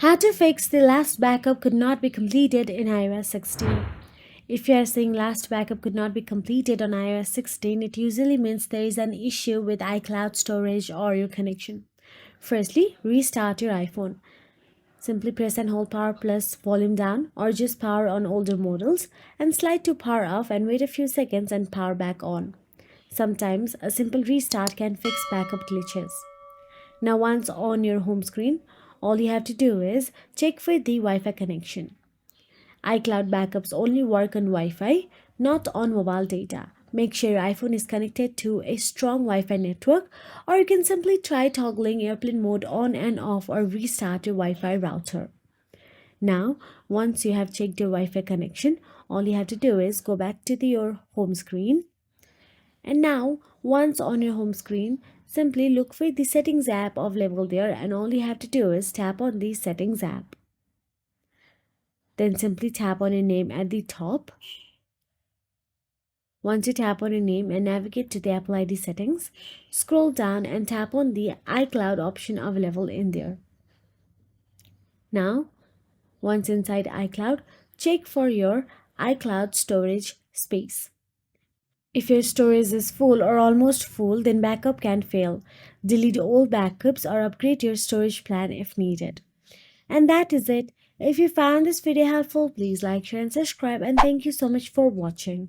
How to fix the last backup could not be completed in iOS 16. If you are saying last backup could not be completed on iOS 16, it usually means there is an issue with iCloud storage or your connection. Firstly, restart your iPhone. Simply press and hold power plus volume down or just power on older models and slide to power off and wait a few seconds and power back on. Sometimes a simple restart can fix backup glitches. Now, once on your home screen, all you have to do is check for the Wi Fi connection. iCloud backups only work on Wi Fi, not on mobile data. Make sure your iPhone is connected to a strong Wi Fi network, or you can simply try toggling airplane mode on and off or restart your Wi Fi router. Now, once you have checked your Wi Fi connection, all you have to do is go back to your home screen. And now, once on your home screen, simply look for the settings app available there, and all you have to do is tap on the settings app. Then simply tap on your name at the top. Once you tap on your name and navigate to the Apple ID settings, scroll down and tap on the iCloud option available in there. Now, once inside iCloud, check for your iCloud storage space. If your storage is full or almost full, then backup can fail. Delete all backups or upgrade your storage plan if needed. And that is it. If you found this video helpful, please like, share, and subscribe. And thank you so much for watching.